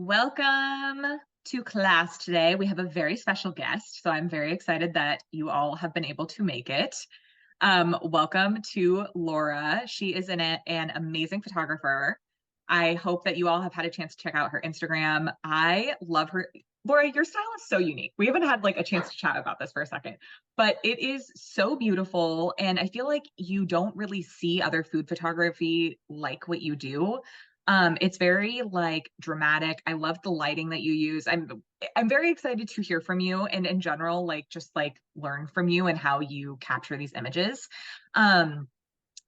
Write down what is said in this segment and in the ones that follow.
Welcome to class today. We have a very special guest, so I'm very excited that you all have been able to make it. Welcome to Laura. She is an amazing photographer. I hope that you all have had a chance to check out her Instagram. I love her. Laura, your style is so unique. We haven't had like a chance to chat about this for a second, but it is so beautiful. And I feel like you don't really see other food photography like what you do. It's very like dramatic. I love the lighting that you use. I'm very excited to hear from you and in general, like just like learn from you and how you capture these images. Um,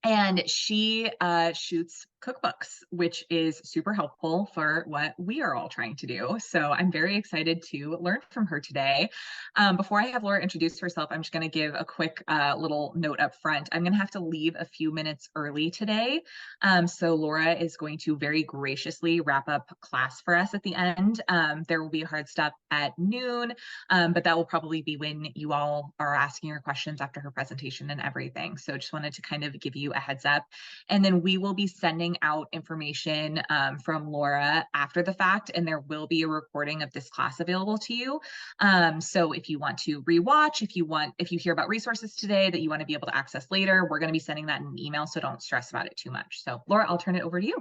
and she shoots cookbooks, which is super helpful for what we are all trying to do. So I'm very excited to learn from her today. Before I have Laura introduce herself, I'm just going to give a quick little note up front. I'm going to have to leave a few minutes early today. So Laura is going to very graciously wrap up class for us at the end. There will be a hard stop at noon, but that will probably be when you all are asking your questions after her presentation and everything. So just wanted to kind of give you a heads up. And then we will be sending out information from Laura after the fact, and there will be a recording of this class available to you. So if you want to rewatch, if you hear about resources today that you want to be able to access later, we're going to be sending that in an email, so don't stress about it too much. So Laura, I'll turn it over to you.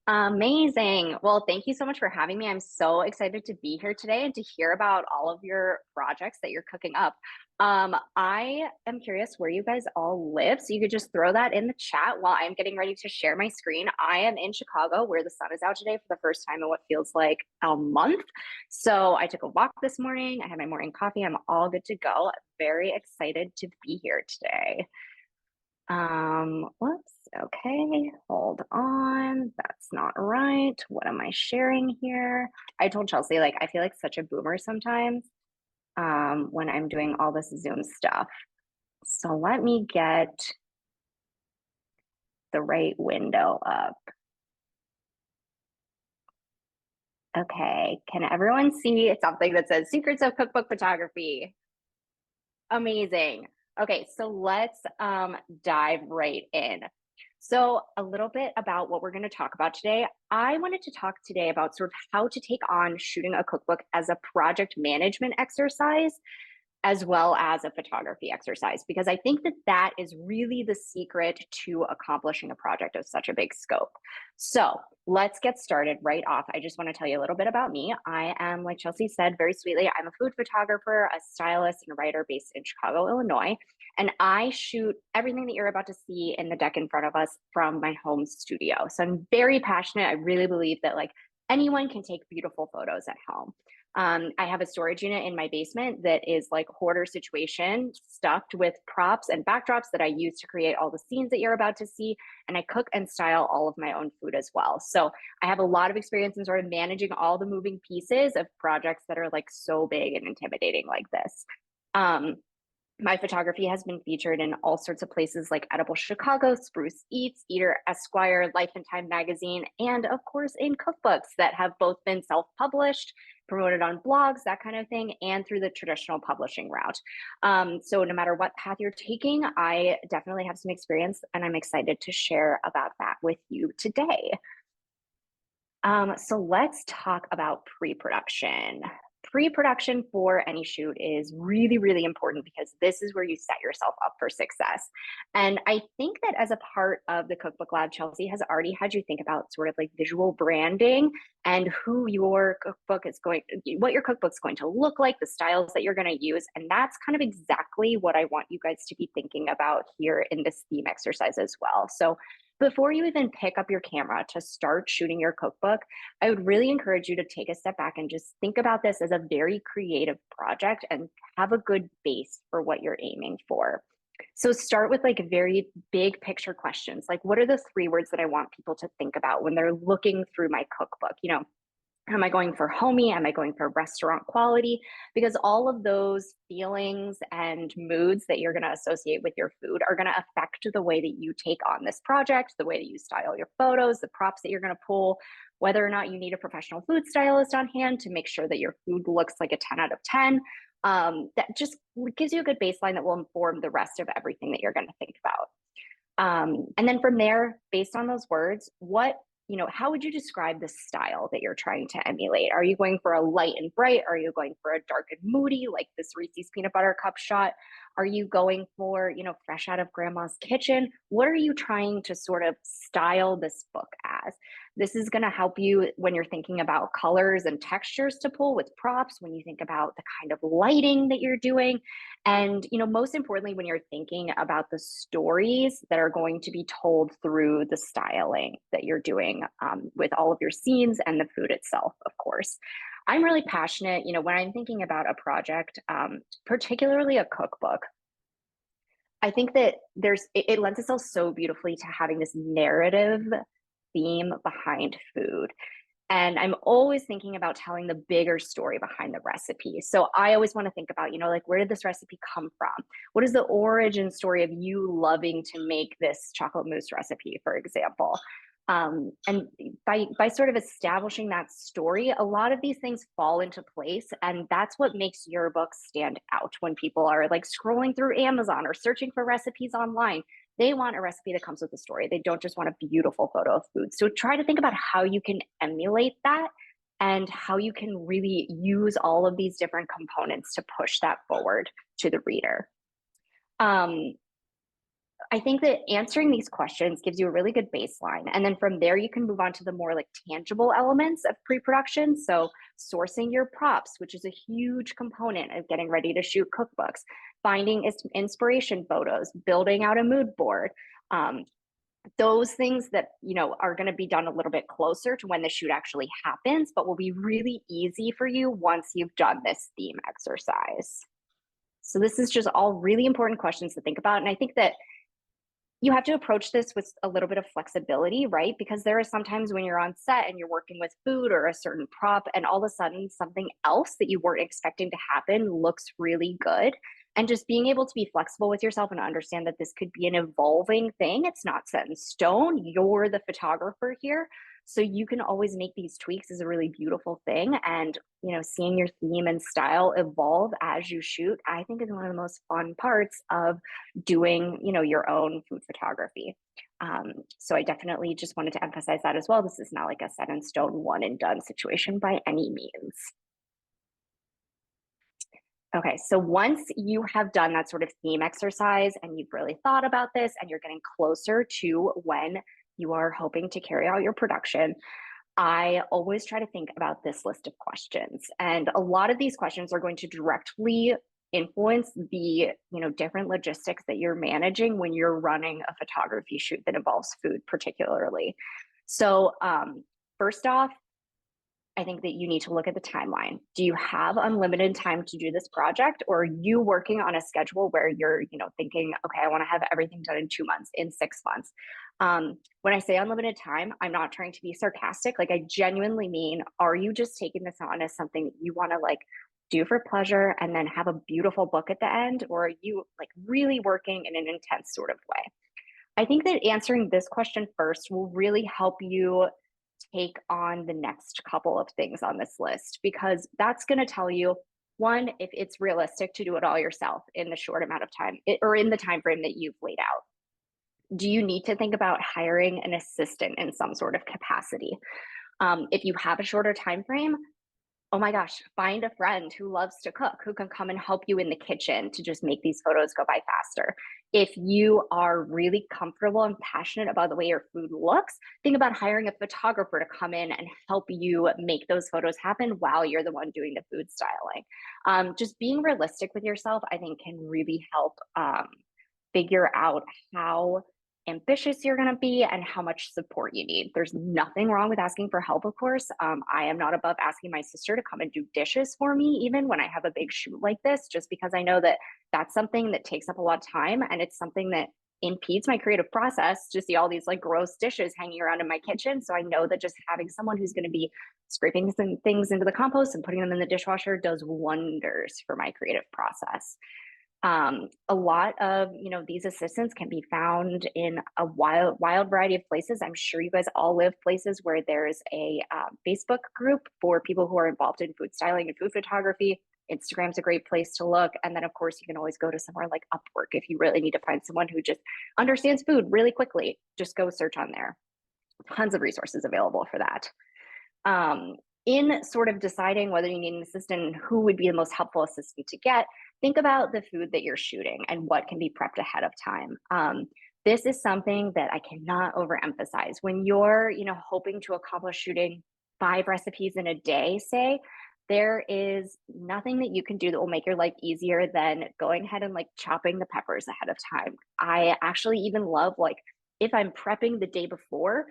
Amazing. Well, thank you so much for having me. I'm so excited to be here today and to hear about all of your projects that you're cooking up. I am curious where you guys all live, so you could just throw that in the chat while I'm getting ready to share my screen. I am in Chicago, where the sun is out today for the first time in what feels like a month. So I took a walk this morning. I had my morning coffee. I'm all good to go. Very excited to be here today. Whoops. Okay, hold on. That's not right. What am I sharing here? I told Chelsea, like, I feel like such a boomer sometimes when I'm doing all this Zoom stuff. So let me get the right window up. Okay, can everyone see something that says Secrets of Cookbook Photography? Amazing. Okay, so let's dive right in. So a little bit about what we're going to talk about today. I wanted to talk today about sort of how to take on shooting a cookbook as a project management exercise, as well as a photography exercise, because I think that that is really the secret to accomplishing a project of such a big scope. So let's get started right off. I just want to tell you a little bit about me. I am, like Chelsea said very sweetly, I'm a food photographer, a stylist, and a writer based in Chicago, Illinois. And I shoot everything that you're about to see in the deck in front of us from my home studio. So I'm very passionate. I really believe that like anyone can take beautiful photos at home. I have a storage unit in my basement that is like hoarder situation, stuffed with props and backdrops that I use to create all the scenes that you're about to see. And I cook and style all of my own food as well. So I have a lot of experience in sort of managing all the moving pieces of projects that are like so big and intimidating like this. My photography has been featured in all sorts of places like Edible Chicago, Spruce Eats, Eater, Esquire, Life and Time magazine, and of course in cookbooks that have both been self-published, promoted on blogs, that kind of thing, and through the traditional publishing route. So no matter what path you're taking, I definitely have some experience and I'm excited to share about that with you today. So let's talk about pre-production. Pre-production for any shoot is really, really important because this is where you set yourself up for success. And I think that as a part of the Cookbook Lab, Chelsea has already had you think about sort of like visual branding and who your cookbook is what your cookbook's going to look like, the styles that you're going to use. And that's kind of exactly what I want you guys to be thinking about here in this theme exercise as well. So before you even pick up your camera to start shooting your cookbook, I would really encourage you to take a step back and just think about this as a very creative project and have a good base for what you're aiming for. So start with like very big picture questions. Like, what are the 3 words that I want people to think about when they're looking through my cookbook? You know, am I going for homey? Am I going for restaurant quality? Because all of those feelings and moods that you're going to associate with your food are going to affect the way that you take on this project, the way that you style your photos, the props that you're going to pull, whether or not you need a professional food stylist on hand to make sure that your food looks like a 10 out of 10. That just gives you a good baseline that will inform the rest of everything that you're going to think about. And then from there, based on those words, what how would you describe the style that you're trying to emulate? Are you going for a light and bright? Are you going for a dark and moody, like this Reese's peanut butter cup shot? Are you going for, fresh out of grandma's kitchen? What are you trying to sort of style this book as? This is going to help you when you're thinking about colors and textures to pull with props, when you think about the kind of lighting that you're doing. And, most importantly, when you're thinking about the stories that are going to be told through the styling that you're doing with all of your scenes and the food itself, of course. I'm really passionate, when I'm thinking about a project, particularly a cookbook. I think that it lends itself so beautifully to having this narrative theme behind food. And I'm always thinking about telling the bigger story behind the recipe. So I always want to think about, like, where did this recipe come from? What is the origin story of you loving to make this chocolate mousse recipe, for example? And by sort of establishing that story, a lot of these things fall into place, and that's what makes your book stand out when people are like scrolling through Amazon or searching for recipes online. They want a recipe that comes with a story. They don't just want a beautiful photo of food. So try to think about how you can emulate that and how you can really use all of these different components to push that forward to the reader. I think that answering these questions gives you a really good baseline. And then from there, you can move on to the more like tangible elements of pre-production. So sourcing your props, which is a huge component of getting ready to shoot cookbooks, finding inspiration photos, building out a mood board. Those things that, are going to be done a little bit closer to when the shoot actually happens, but will be really easy for you once you've done this theme exercise. So this is just all really important questions to think about. And I think that you have to approach this with a little bit of flexibility, right? Because there are sometimes when you're on set and you're working with food or a certain prop, and all of a sudden something else that you weren't expecting to happen looks really good. And just being able to be flexible with yourself and understand that this could be an evolving thing. It's not set in stone. You're the photographer here. So you can always make these tweaks is a really beautiful thing. And, seeing your theme and style evolve as you shoot, I think is one of the most fun parts of doing, your own food photography. So I definitely just wanted to emphasize that as well. This is not like a set in stone, one and done situation by any means. Okay, so once you have done that sort of theme exercise and you've really thought about this and you're getting closer to when you are hoping to carry out your production, I always try to think about this list of questions. And a lot of these questions are going to directly influence the, different logistics that you're managing when you're running a photography shoot that involves food particularly. So first off, I think that you need to look at the timeline. Do you have unlimited time to do this project, or are you working on a schedule where you're, thinking, okay, I want to have everything done in 2 months, in 6 months? When I say unlimited time, I'm not trying to be sarcastic. Like, I genuinely mean, are you just taking this on as something that you want to like do for pleasure and then have a beautiful book at the end, or are you like really working in an intense sort of way? I think that answering this question first will really help you take on the next couple of things on this list, because that's going to tell you, one, if it's realistic to do it all yourself in the short amount of time or in the time frame that you've laid out. Do you need to think about hiring an assistant in some sort of capacity? If you have a shorter time frame, oh my gosh, find a friend who loves to cook, who can come and help you in the kitchen to just make these photos go by faster. If you are really comfortable and passionate about the way your food looks, think about hiring a photographer to come in and help you make those photos happen while you're the one doing the food styling. Just being realistic with yourself, I think, can really help figure out how ambitious you're going to be and how much support you need. There's nothing wrong with asking for help, of course. I am not above asking my sister to come and do dishes for me, even when I have a big shoot like this, just because I know that that's something that takes up a lot of time, and it's something that impedes my creative process to see all these like gross dishes hanging around in my kitchen. So I know that just having someone who's going to be scraping some things into the compost and putting them in the dishwasher does wonders for my creative process. A lot of these assistants can be found in a wild variety of places. I'm sure you guys all live places where there's a Facebook group for people who are involved in food styling and food photography. Instagram's a great place to look. And then of course you can always go to somewhere like Upwork if you really need to find someone who just understands food really quickly. Just go search on there. Tons of resources available for that. Um, in sort of deciding whether you need an assistant and who would be the most helpful assistant to get, think about the food that you're shooting and what can be prepped ahead of time. This is something that I cannot overemphasize. When you're, hoping to accomplish shooting 5 recipes in a day, say, there is nothing that you can do that will make your life easier than going ahead and like chopping the peppers ahead of time. I actually even love like if I'm prepping the day before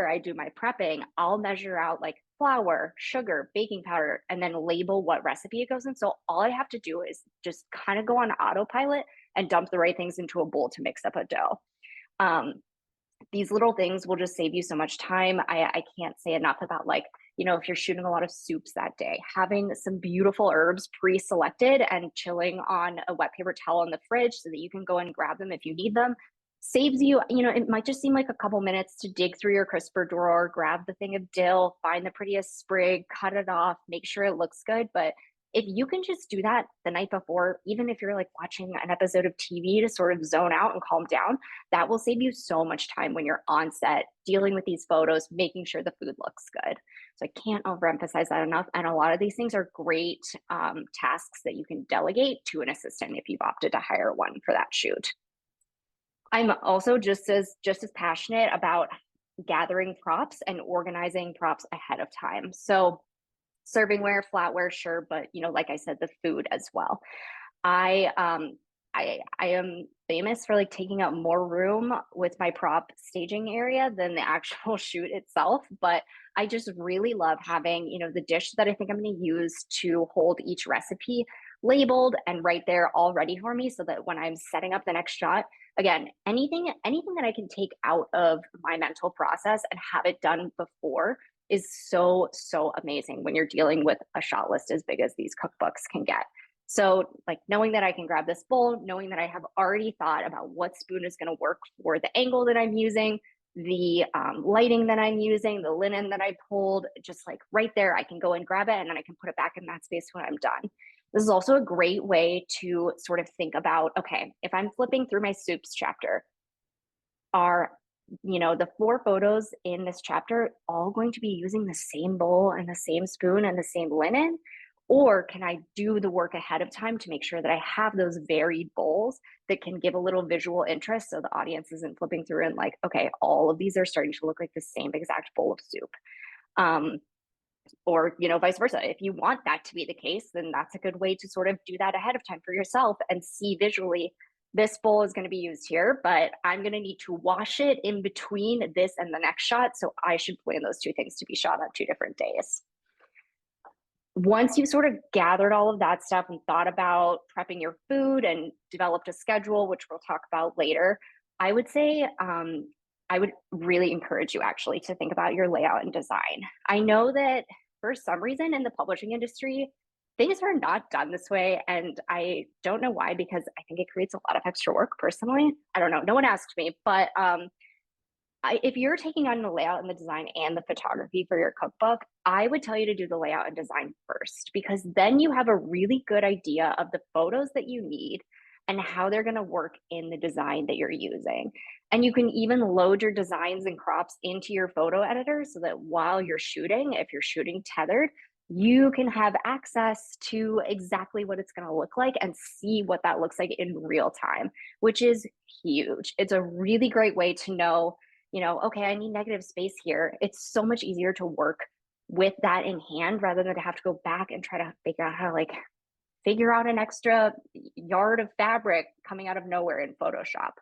I do my prepping, I'll measure out like flour, sugar, baking powder, and then label what recipe it goes in. So all I have to do is just kind of go on autopilot and dump the right things into a bowl to mix up a dough. Um, these little things will just save you so much time. I can't say enough about like, if you're shooting a lot of soups that day, having some beautiful herbs pre-selected and chilling on a wet paper towel in the fridge so that you can go and grab them if you need them saves you, it might just seem like a couple minutes to dig through your crisper drawer, grab the thing of dill, find the prettiest sprig, cut it off, make sure it looks good. But if you can just do that the night before, even if you're like watching an episode of TV to sort of zone out and calm down, that will save you so much time when you're on set dealing with these photos, making sure the food looks good. So I can't overemphasize that enough. And a lot of these things are great tasks that you can delegate to an assistant if you've opted to hire one for that shoot. I'm also just as passionate about gathering props and organizing props ahead of time. So servingware, flatware, sure, but like I said, the food as well. I I am famous for like taking up more room with my prop staging area than the actual shoot itself, but I just really love having, the dish that I think I'm going to use to hold each recipe labeled and right there all ready for me so that when I'm setting up the next shot, again, anything that I can take out of my mental process and have it done before is so amazing when you're dealing with a shot list as big as these cookbooks can get. So like knowing that I can grab this bowl, knowing that I have already thought about what spoon is going to work for the angle that I'm using, the lighting that I'm using, the linen that I pulled, just like right there, I can go and grab it and then I can put it back in that space when I'm done. This is also a great way to sort of think about, okay, if I'm flipping through my soups chapter, are the 4 photos in this chapter all going to be using the same bowl and the same spoon and the same linen? Or can I do the work ahead of time to make sure that I have those varied bowls that can give a little visual interest so the audience isn't flipping through and like, okay, all of these are starting to look like the same exact bowl of soup. Or vice versa, if you want that to be the case, then that's a good way to sort of do that ahead of time for yourself and see visually, this bowl is going to be used here, but I'm going to need to wash it in between this and the next shot, so I should plan those 2 things to be shot on 2 different days. Once you've sort of gathered all of that stuff and thought about prepping your food and developed a schedule, which we'll talk about later, I would say I would really encourage you actually to think about your layout and design. I know that for some reason in the publishing industry, things are not done this way. And I don't know why, because I think it creates a lot of extra work personally. I don't know. No one asked me, but if you're taking on the layout and the design and the photography for your cookbook, I would tell you to do the layout and design first, because then you have a really good idea of the photos that you need and how they're going to work in the design that you're using. And you can even load your designs and crops into your photo editor so that while you're shooting, if you're shooting tethered, you can have access to exactly what it's going to look like and see what that looks like in real time, which is huge. It's a really great way to know, okay, I need negative space here. It's so much easier to work with that in hand rather than to have to go back and try to figure out how to like figure out an extra yard of fabric coming out of nowhere in Photoshop.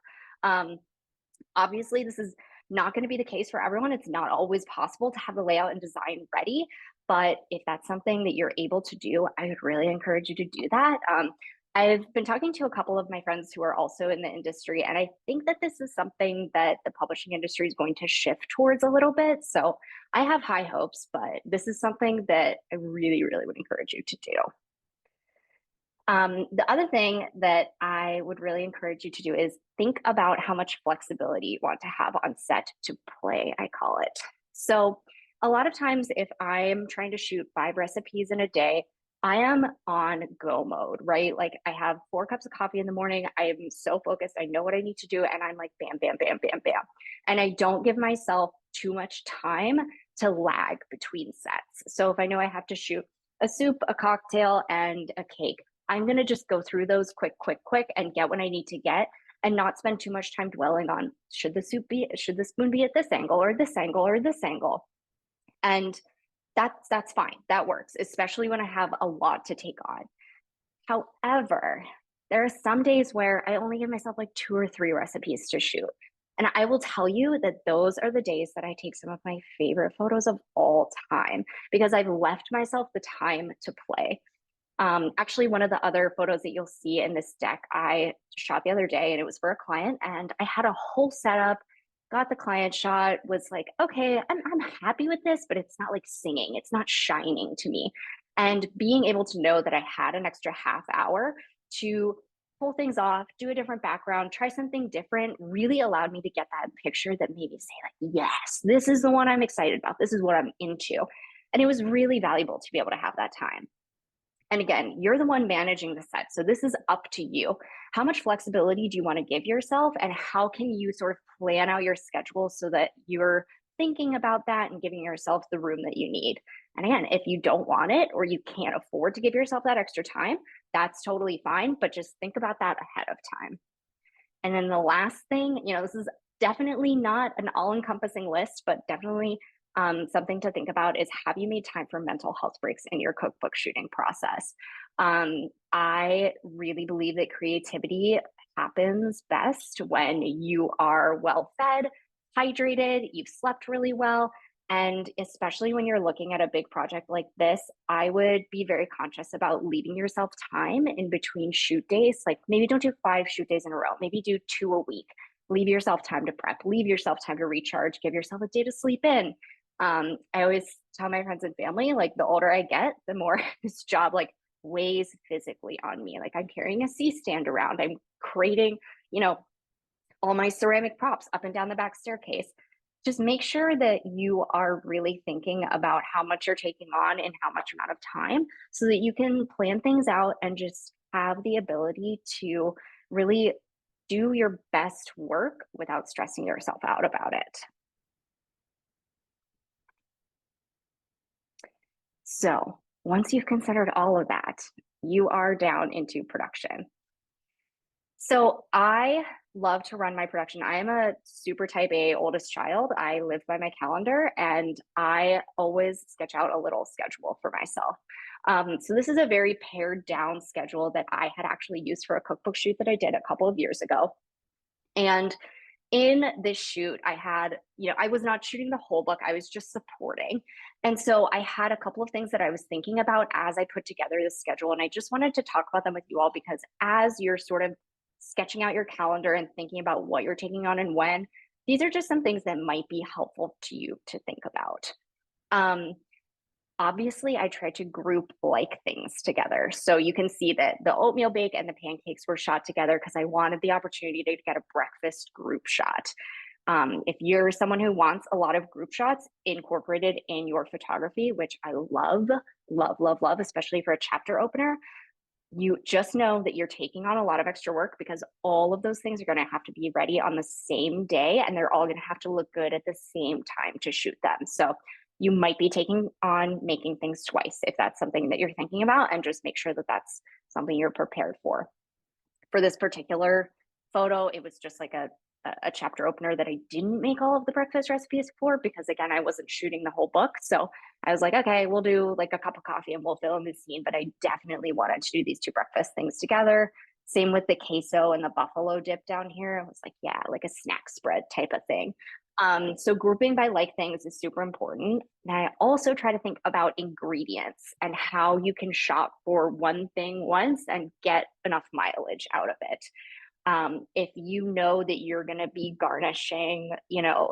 Obviously, this is not going to be the case for everyone. It's not always possible to have the layout and design ready, but if that's something that you're able to do, I would really encourage you to do that. I've been talking to a couple of my friends who are also in the industry, and I think that this is something that the publishing industry is going to shift towards a little bit. So I have high hopes, but this is something that I really, really would encourage you to do. The other thing that I would really encourage you to do is think about how much flexibility you want to have on set to play, I call it. So a lot of times if I'm trying to shoot 5 recipes in a day, I am on go mode, right? Like I have 4 cups of coffee in the morning. I am so focused. I know what I need to do. And I'm like, bam, bam, bam, bam, bam. And I don't give myself too much time to lag between sets. So if I know I have to shoot a soup, a cocktail, and a cake, I'm going to just go through those quick, quick, quick and get what I need to get and not spend too much time dwelling on should the spoon be at this angle or this angle or this angle. And that's fine. That works, especially when I have a lot to take on. However, there are some days where I only give myself like 2 or 3 recipes to shoot. And I will tell you that those are the days that I take some of my favorite photos of all time because I've left myself the time to play. Actually, one of the other photos that you'll see in this deck, I shot the other day and it was for a client and I had a whole setup, got the client shot, was like, okay, I'm happy with this, but it's not like singing. It's not shining to me. And being able to know that I had an extra half hour to pull things off, do a different background, try something different, really allowed me to get that picture that made me say like, yes, this is the one I'm excited about. This is what I'm into. And it was really valuable to be able to have that time. And again, you're the one managing the set. So this is up to you. How much flexibility do you want to give yourself? And how can you sort of plan out your schedule so that you're thinking about that and giving yourself the room that you need? And again, if you don't want it or you can't afford to give yourself that extra time, that's totally fine. But just think about that ahead of time. And then the last thing, this is definitely not an all encompassing list, but definitely something to think about is have you made time for mental health breaks in your cookbook shooting process? I really believe that creativity happens best when you are well fed, hydrated, you've slept really well. And especially when you're looking at a big project like this, I would be very conscious about leaving yourself time in between shoot days. Like maybe don't do 5 shoot days in a row, maybe do 2 a week. Leave yourself time to prep, leave yourself time to recharge, give yourself a day to sleep in. I always tell my friends and family, like the older I get, the more this job like weighs physically on me. Like I'm carrying a C-stand around, I'm creating, all my ceramic props up and down the back staircase. Just make sure that you are really thinking about how much you're taking on and how much amount of time so that you can plan things out and just have the ability to really do your best work without stressing yourself out about it. So once you've considered all of that, you are down into production. So I love to run my production. I am a super type A oldest child. I live by my calendar and I always sketch out a little schedule for myself. So this is a very pared down schedule that I had actually used for a cookbook shoot that I did a couple of years ago. And in this shoot, I was not shooting the whole book, I was just supporting. And so I had a couple of things that I was thinking about as I put together this schedule. And I just wanted to talk about them with you all because as you're sort of sketching out your calendar and thinking about what you're taking on and when, these are just some things that might be helpful to you to think about. Obviously, I tried to group like things together. So you can see that the oatmeal bake and the pancakes were shot together because I wanted the opportunity to get a breakfast group shot. If you're someone who wants a lot of group shots incorporated in your photography, which I love, love, love, love, especially for a chapter opener, you just know that you're taking on a lot of extra work because all of those things are going to have to be ready on the same day and they're all going to have to look good at the same time to shoot them. So you might be taking on making things twice if that's something that you're thinking about, and just make sure that that's something you're prepared for. For this particular photo, it was just like a chapter opener that I didn't make all of the breakfast recipes for because again, I wasn't shooting the whole book. So I was like, okay, we'll do like a cup of coffee and we'll fill in the scene. But I definitely wanted to do these 2 breakfast things together. Same with the queso and the buffalo dip down here. I was like, yeah, like a snack spread type of thing. So grouping by like things is super important. And I also try to think about ingredients and how you can shop for one thing once and get enough mileage out of it. If you know that you're going to be garnishing,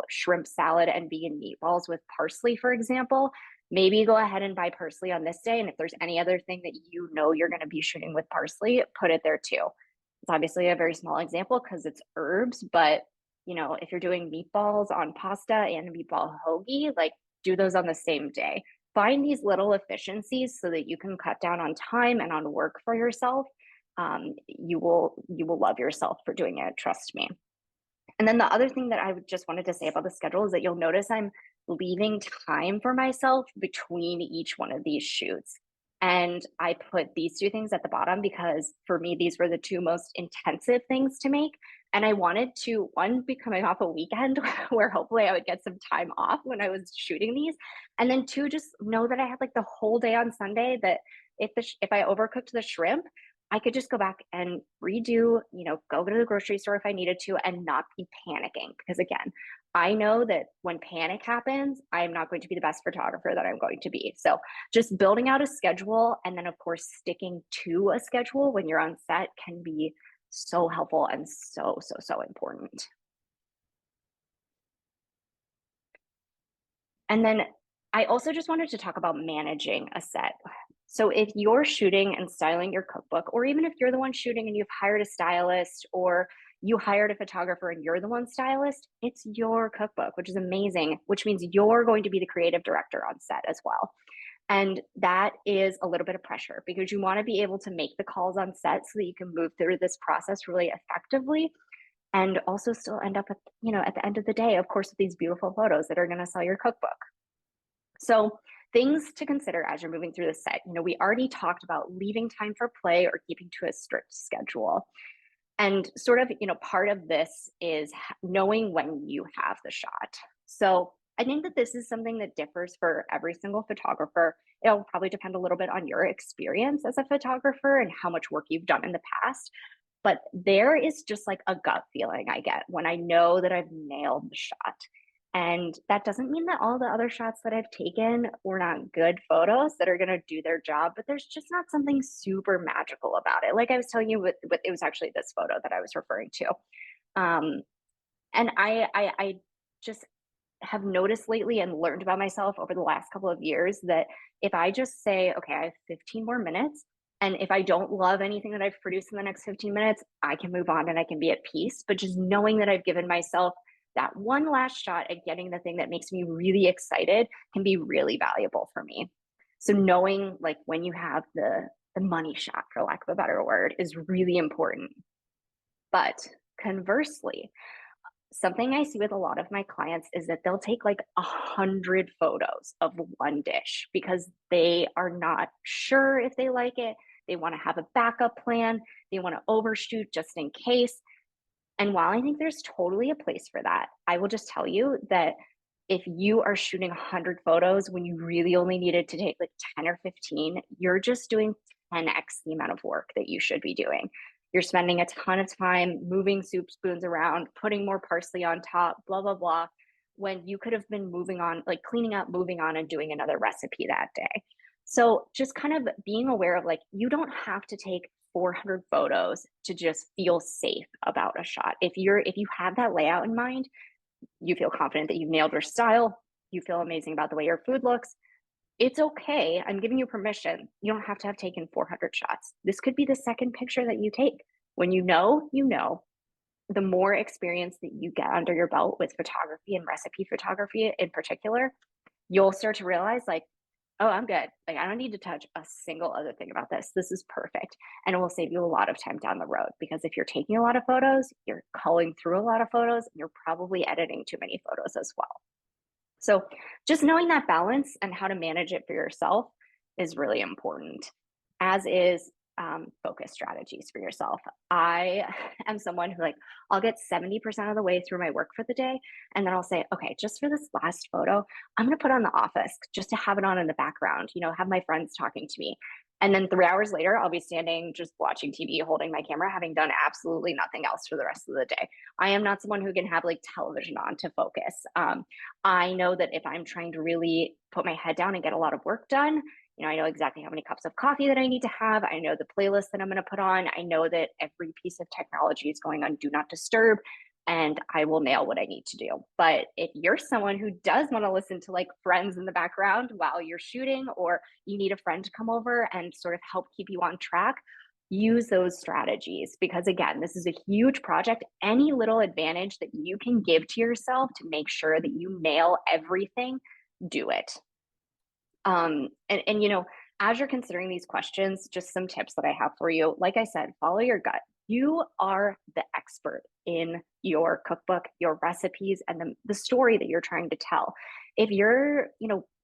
shrimp salad and vegan meatballs with parsley, for example, maybe go ahead and buy parsley on this day. And if there's any other thing that you're going to be shooting with parsley, put it there too. It's obviously a very small example because it's herbs, but if you're doing meatballs on pasta and a meatball hoagie, like do those on the same day. find these little efficiencies so that you can cut down on time and on work for yourself. You will love yourself for doing it, trust me. And then the other thing that I just wanted to say about the schedule is that you'll notice I'm leaving time for myself between each one of these shoots. And I put these two things at the bottom because for me, these were the two most intensive things to make. And I wanted to, one, be coming off a weekend where hopefully I would get some time off when I was shooting these. And then two, just know that I had like the whole day on Sunday that if I overcooked the shrimp, I could just go back and redo, go to the grocery store if I needed to and not be panicking. Because again, I know that when panic happens, I'm not going to be the best photographer that I'm going to be. So just building out a schedule and then, of course, sticking to a schedule when you're on set can be so helpful and so, so, so important. And then I also just wanted to talk about managing a set. So if you're shooting and styling your cookbook, or even if you're the one shooting and you've hired a stylist, or you hired a photographer and you're the one stylist, it's your cookbook, which is amazing, which means you're going to be the creative director on set as well. And that is a little bit of pressure because you want to be able to make the calls on set so that you can move through this process really effectively and also still end up at the end of the day, of course, with these beautiful photos that are going to sell your cookbook. So things to consider as you're moving through the set. We already talked about leaving time for play or keeping to a strict schedule. And sort of, part of this is knowing when you have the shot. So I think that this is something that differs for every single photographer. It'll probably depend a little bit on your experience as a photographer and how much work you've done in the past. But there is just like a gut feeling I get when I know that I've nailed the shot. And that doesn't mean that all the other shots that I've taken were not good photos that are going to do their job, but there's just not something super magical about it. Like I was telling you, with it was actually this photo that I was referring to. And I just have noticed lately and learned about myself over the last couple of years that if I just say, okay, I have 15 more minutes, and if I don't love anything that I've produced in the next 15 minutes, I can move on and I can be at peace. But just knowing that I've given myself that one last shot at getting the thing that makes me really excited can be really valuable for me. So knowing like when you have the money shot, for lack of a better word, is really important. But conversely, something I see with a lot of my clients is that they'll take like 100 photos of one dish because they are not sure if they like it. They want to have a backup plan. They want to overshoot just in case. And while I think there's totally a place for that, I will just tell you that if you are shooting 100 photos when you really only needed to take like 10 or 15, you're just doing 10x the amount of work that you should be doing. You're spending a ton of time moving soup spoons around, putting more parsley on top, blah, blah, blah, when you could have been moving on, like cleaning up, moving on, and doing another recipe that day. So just kind of being aware of like, you don't have to take 400 photos to just feel safe about a shot. If you have that layout in mind, you feel confident that you've nailed your style, you feel amazing about the way your food looks, it's okay. I'm giving you permission. You don't have to have taken 400 shots. This could be the second picture that you take. When you know, the more experience that you get under your belt with photography and recipe photography in particular, you'll start to realize like, oh, I'm good. Like, I don't need to touch a single other thing about this. This is perfect. And it will save you a lot of time down the road because if you're taking a lot of photos, you're culling through a lot of photos, and you're probably editing too many photos as well. So just knowing that balance and how to manage it for yourself is really important, as is focus strategies for yourself. I am someone who like, I'll get 70% of the way through my work for the day. And then I'll say, okay, just for this last photo, I'm going to put on The Office just to have it on in the background, have my friends talking to me. And then 3 hours later, I'll be standing just watching TV, holding my camera, having done absolutely nothing else for the rest of the day. I am not someone who can have like television on to focus. I know that if I'm trying to really put my head down and get a lot of work done, I know exactly how many cups of coffee that I need to have. I know the playlist that I'm going to put on. I know that every piece of technology is going on Do Not Disturb, and I will nail what I need to do. But if you're someone who does want to listen to like friends in the background while you're shooting, or you need a friend to come over and sort of help keep you on track, use those strategies because again, this is a huge project. Any little advantage that you can give to yourself to make sure that you nail everything, do it. And as you're considering these questions, just some tips that I have for you. Like I said, follow your gut. You are the expert in your cookbook, your recipes, and the story that you're trying to tell. If you're,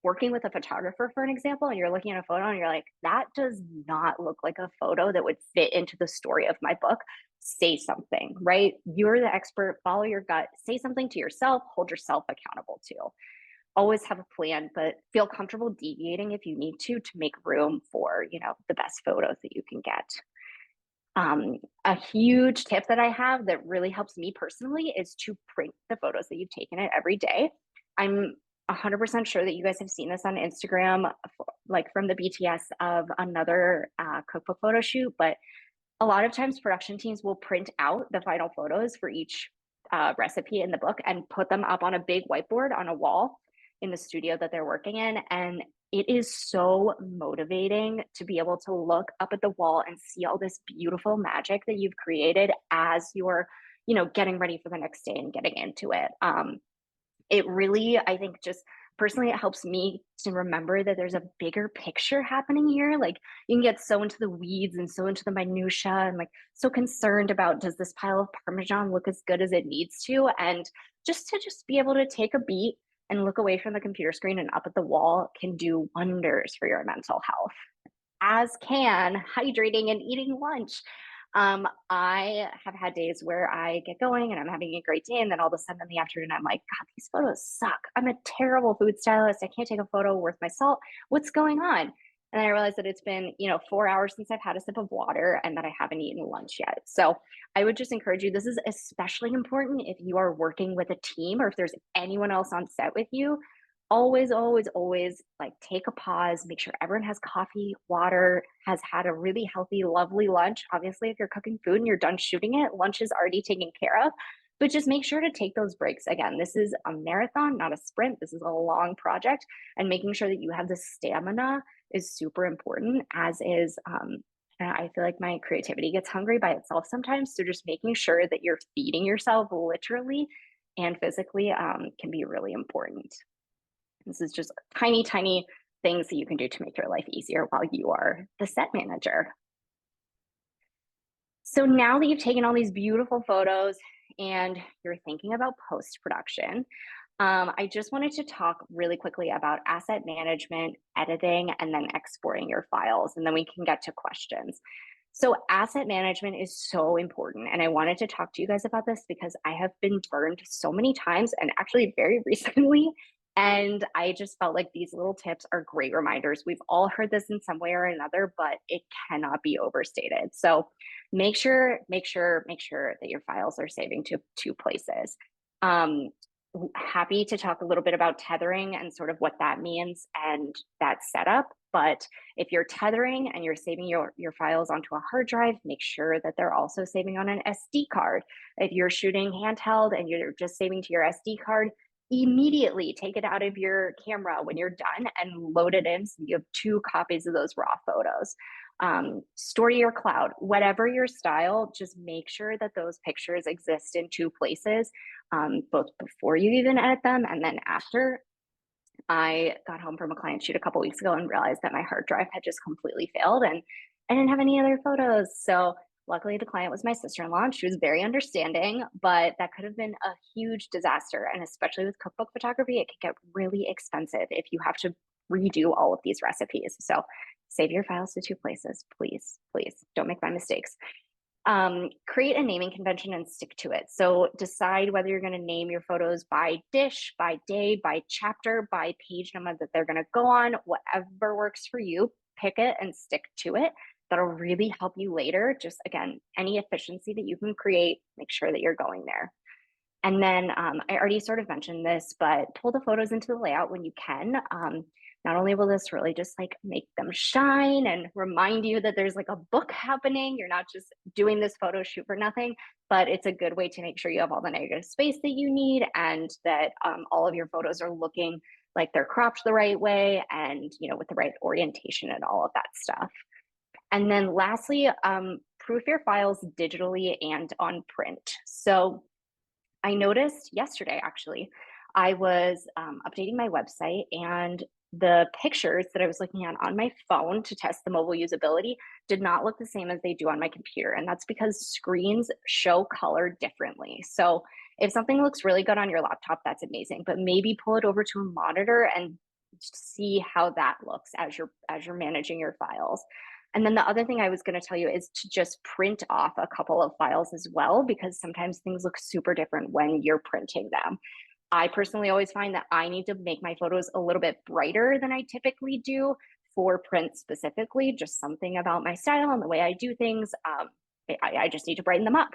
working with a photographer, for an example, and you're looking at a photo and you're like, that does not look like a photo that would fit into the story of my book, say something, right? You're the expert, follow your gut, say something to yourself, hold yourself accountable to. Always have a plan, but feel comfortable deviating if you need to make room for, the best photos that you can get. A huge tip that I have that really helps me personally is to print the photos that you've taken it every day. I'm 100% sure that you guys have seen this on Instagram, like from the BTS of another cookbook photo shoot, but a lot of times production teams will print out the final photos for each recipe in the book and put them up on a big whiteboard on a wall in the studio that they're working in. And it is so motivating to be able to look up at the wall and see all this beautiful magic that you've created as you're, getting ready for the next day and getting into it. It really, I think, just personally, it helps me to remember that there's a bigger picture happening here. Like, you can get so into the weeds and so into the minutia and like so concerned about, does this pile of Parmesan look as good as it needs to? And just be able to take a beat and look away from the computer screen and up at the wall can do wonders for your mental health, as can hydrating and eating lunch. I have had days where I get going and I'm having a great day, and then all of a sudden in the afternoon, I'm like, God, these photos suck. I'm a terrible food stylist. I can't take a photo worth my salt. What's going on? And I realized that it's been, 4 hours since I've had a sip of water and that I haven't eaten lunch yet. So I would just encourage you. This is especially important if you are working with a team or if there's anyone else on set with you. Always, always, always like take a pause, make sure everyone has coffee, water, has had a really healthy, lovely lunch. Obviously, if you're cooking food and you're done shooting it, lunch is already taken care of. But just make sure to take those breaks. Again, this is a marathon, not a sprint. This is a long project. And making sure that you have the stamina is super important, as is, I feel like my creativity gets hungry by itself sometimes. So just making sure that you're feeding yourself literally and physically can be really important. This is just tiny, tiny things that you can do to make your life easier while you are the set manager. So now that you've taken all these beautiful photos and you're thinking about post-production, I just wanted to talk really quickly about asset management, editing, and then exporting your files, and then we can get to questions. So asset management is so important. And I wanted to talk to you guys about this because I have been burned so many times and actually very recently. And I just felt like these little tips are great reminders. We've all heard this in some way or another, but it cannot be overstated. So make sure that your files are saving to two places. Happy to talk a little bit about tethering and sort of what that means and that setup. But if you're tethering and you're saving your files onto a hard drive, make sure that they're also saving on an SD card. If you're shooting handheld and you're just saving to your SD card, immediately take it out of your camera when you're done and load it in so you have 2 copies of those raw photos. Store to your cloud. Whatever your style, just make sure that those pictures exist in 2 places, both before you even edit them and then after. I got home from a client shoot a couple weeks ago and realized that my hard drive had just completely failed and I didn't have any other photos. So luckily the client was my sister-in-law and she was very understanding, but that could have been a huge disaster. And especially with cookbook photography, it can get really expensive if you have to redo all of these recipes. So save your files to 2 places, please, please. Don't make my mistakes. Create a naming convention and stick to it. So decide whether you're going to name your photos by dish, by day, by chapter, by page number that they're going to go on, whatever works for you. Pick it and stick to it. That'll really help you later. Just again, any efficiency that you can create, make sure that you're going there. And then I already sort of mentioned this, but pull the photos into the layout when you can. Not only will this really just like make them shine and remind you that there's like a book happening, you're not just doing this photo shoot for nothing, but it's a good way to make sure you have all the negative space that you need and that all of your photos are looking like they're cropped the right way and, with the right orientation and all of that stuff. And then lastly, proof your files digitally and on print. So I noticed yesterday, actually, I was updating my website and the pictures that I was looking at on my phone to test the mobile usability did not look the same as they do on my computer. And that's because screens show color differently. So if something looks really good on your laptop, that's amazing, but maybe pull it over to a monitor and see how that looks as you're managing your files. And then the other thing I was going to tell you is to just print off a couple of files as well, because sometimes things look super different when you're printing them. I personally always find that I need to make my photos a little bit brighter than I typically do for print specifically, just something about my style and the way I do things. I just need to brighten them up.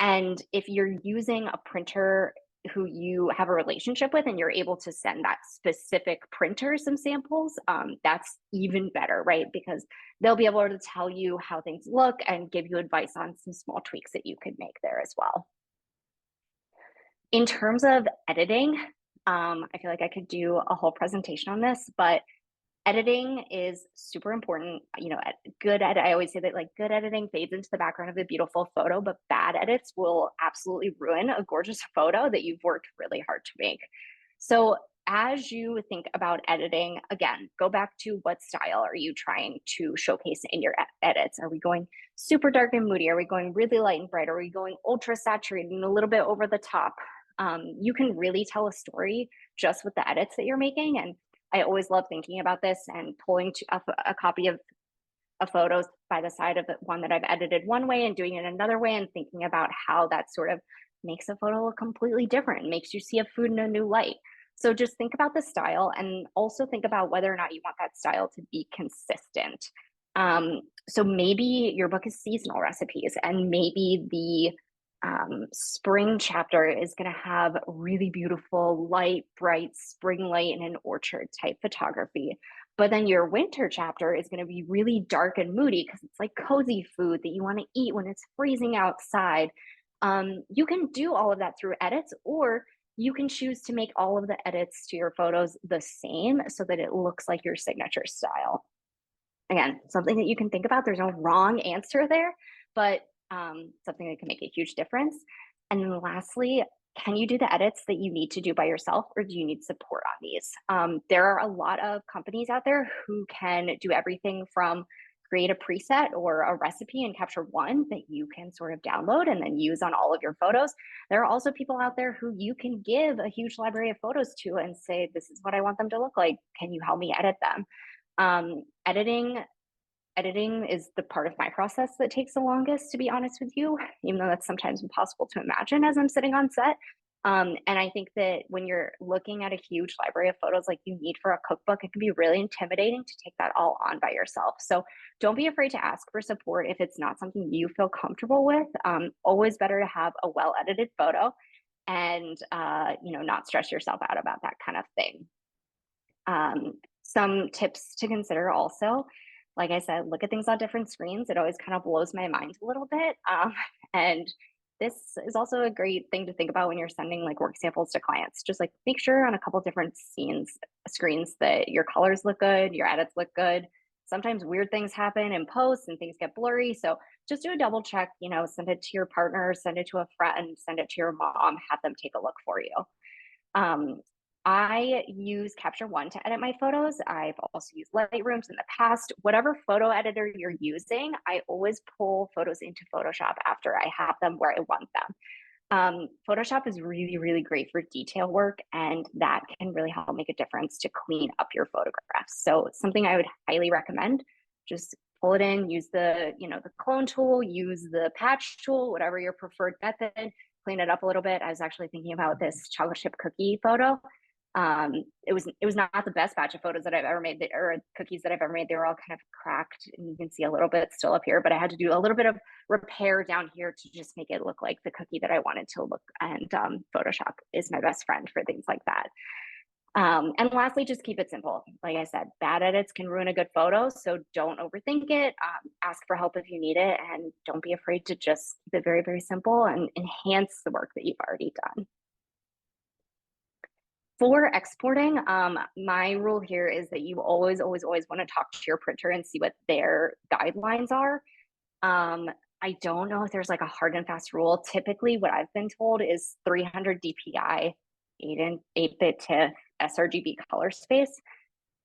And if you're using a printer who you have a relationship with and you're able to send that specific printer some samples, that's even better, right? Because they'll be able to tell you how things look and give you advice on some small tweaks that you could make there as well. In terms of editing, I feel like I could do a whole presentation on this, but editing is super important. You know, I always say that like good editing fades into the background of a beautiful photo, but bad edits will absolutely ruin a gorgeous photo that you've worked really hard to make. So as you think about editing, again, go back to what style are you trying to showcase in your edits? Are we going super dark and moody? Are we going really light and bright? Are we going ultra saturated and a little bit over the top? You can really tell a story just with the edits that you're making. And I always love thinking about this and pulling a copy of a photo by the side of the one that I've edited one way and doing it another way and thinking about how that sort of makes a photo look completely different and makes you see a food in a new light. So just think about the style and also think about whether or not you want that style to be consistent. So maybe your book is seasonal recipes and maybe the spring chapter is going to have really beautiful, light, bright spring light in an orchard type photography. But then your winter chapter is going to be really dark and moody because it's like cozy food that you want to eat when it's freezing outside. You can do all of that through edits, or you can choose to make all of the edits to your photos the same so that it looks like your signature style. Again, something that you can think about. There's no wrong answer there, but something that can make a huge difference. And then lastly, can you do the edits that you need to do by yourself, or do you need support on these? There are a lot of companies out there who can do everything from create a preset or a recipe in Capture One that you can sort of download and then use on all of your photos. There are also people out there who you can give a huge library of photos to and say, this is what I want them to look like. Can you help me edit them? Editing is the part of my process that takes the longest, to be honest with you, even though that's sometimes impossible to imagine as I'm sitting on set. And I think that when you're looking at a huge library of photos like you need for a cookbook, it can be really intimidating to take that all on by yourself. So don't be afraid to ask for support if it's not something you feel comfortable with. Always better to have a well-edited photo and not stress yourself out about that kind of thing. Some tips to consider also, like I said, look at things on different screens. It always kind of blows my mind a little bit. And this is also a great thing to think about when you're sending like work samples to clients. Just like make sure on a couple different screens that your colors look good, your edits look good. Sometimes weird things happen in post and things get blurry. So just do a double check, send it to your partner, send it to a friend, send it to your mom, have them take a look for you. I use Capture One to edit my photos. I've also used Lightrooms in the past. Whatever photo editor you're using, I always pull photos into Photoshop after I have them where I want them. Photoshop is really, really great for detail work, and that can really help make a difference to clean up your photographs. So something I would highly recommend, just pull it in, use the clone tool, use the patch tool, whatever your preferred method, clean it up a little bit. I was actually thinking about this chocolate chip cookie photo. It was not the best batch of photos that I've ever made, or cookies that I've ever made. They were all kind of cracked, and you can see a little bit still up here, but I had to do a little bit of repair down here to just make it look like the cookie that I wanted to look. And Photoshop is my best friend for things like that. And lastly, just keep it simple. Like I said, bad edits can ruin a good photo, so don't overthink it. Ask for help if you need it, and don't be afraid to just keep it very, very simple and enhance the work that you've already done. For exporting, my rule here is that you always, always, always want to talk to your printer and see what their guidelines are. I don't know if there's like a hard and fast rule. Typically, what I've been told is 300 DPI, 8-bit TIFF, sRGB color space.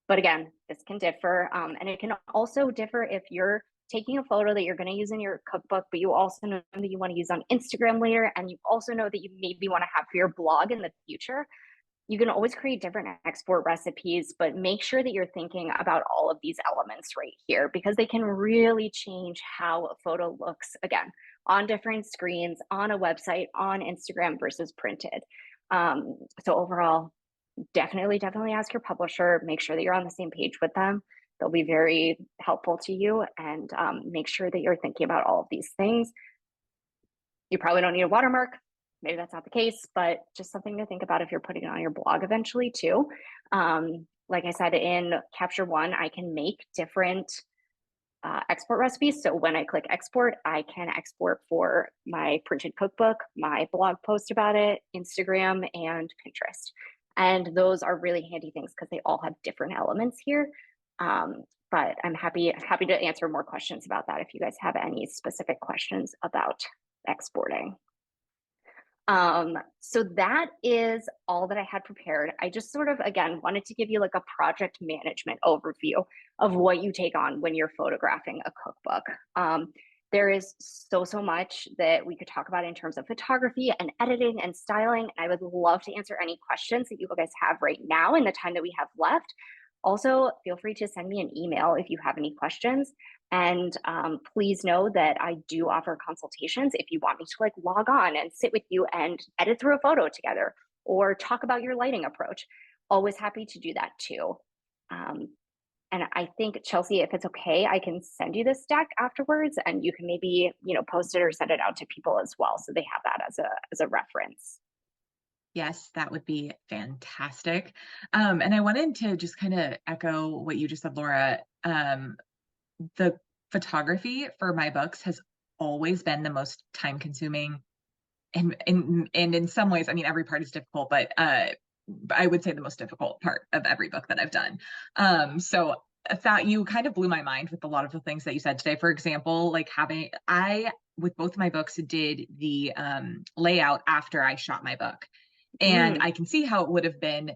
But again, this can differ. And it can also differ if you're taking a photo that you're going to use in your cookbook, but you also know that you want to use on Instagram later, and you also know that you maybe want to have for your blog in the future. You can always create different export recipes, but make sure that you're thinking about all of these elements right here because they can really change how a photo looks again on different screens, on a website, on Instagram versus printed. So overall, definitely ask your publisher, make sure that you're on the same page with them. They'll be very helpful to you, and make sure that you're thinking about all of these things. You probably don't need a watermark. Maybe that's not the case, but just something to think about if you're putting it on your blog eventually too. Like I said, in Capture One, I can make different export recipes. So when I click export, I can export for my printed cookbook, my blog post about it, Instagram, and Pinterest. And those are really handy things because they all have different elements here. But I'm happy to answer more questions about that if you guys have any specific questions about exporting. So that is all that I had prepared. I just sort of, again, wanted to give you like a project management overview of what you take on when you're photographing a cookbook. There is so much that we could talk about in terms of photography and editing and styling. And I would love to answer any questions that you guys have right now in the time that we have left. Also, feel free to send me an email if you have any questions. And please know that I do offer consultations if you want me to like log on and sit with you and edit through a photo together or talk about your lighting approach. Always happy to do that too. And I think, Chelsea, if it's okay, I can send you this deck afterwards and you can maybe, post it or send it out to people as well. So they have that as a reference. Yes, that would be fantastic. And I wanted to just kind of echo what you just said, Laura. The photography for my books has always been the most time consuming and in some ways, I mean, every part is difficult, but I would say the most difficult part of every book that I've done. So I thought you kind of blew my mind with a lot of the things that you said today. For example, like with both my books, did the layout after I shot my book. And I can see how it would have been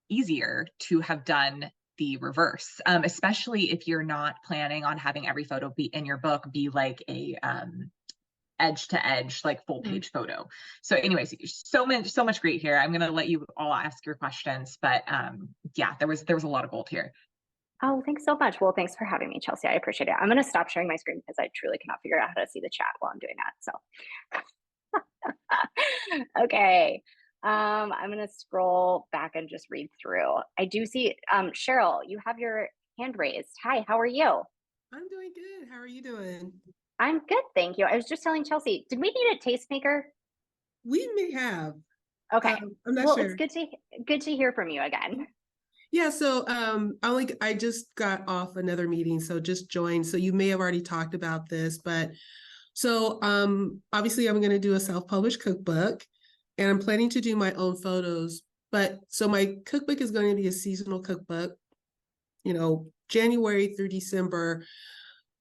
easier to have done the reverse, especially if you're not planning on having every photo be in your book be like a edge to edge, like full page photo. So anyways, so much great here. I'm going to let you all ask your questions, but yeah, there was a lot of gold here. Oh, thanks so much. Well, thanks for having me, Chelsea. I appreciate it. I'm going to stop sharing my screen because I truly cannot figure out how to see the chat while I'm doing that. So, okay. I'm going to scroll back and just read through. I do see, Cheryl, you have your hand raised. Hi, how are you? I'm doing good. How are you doing? I'm good, thank you. I was just telling Chelsea, did we need a tastemaker? We may have. Okay. I'm not Well, sure. it's good to hear from you again. Yeah, so I just got off another meeting, so just joined. So you may have already talked about this, but so obviously I'm going to do a self-published cookbook, and I'm planning to do my own photos. But so my cookbook is going to be a seasonal cookbook, January through December.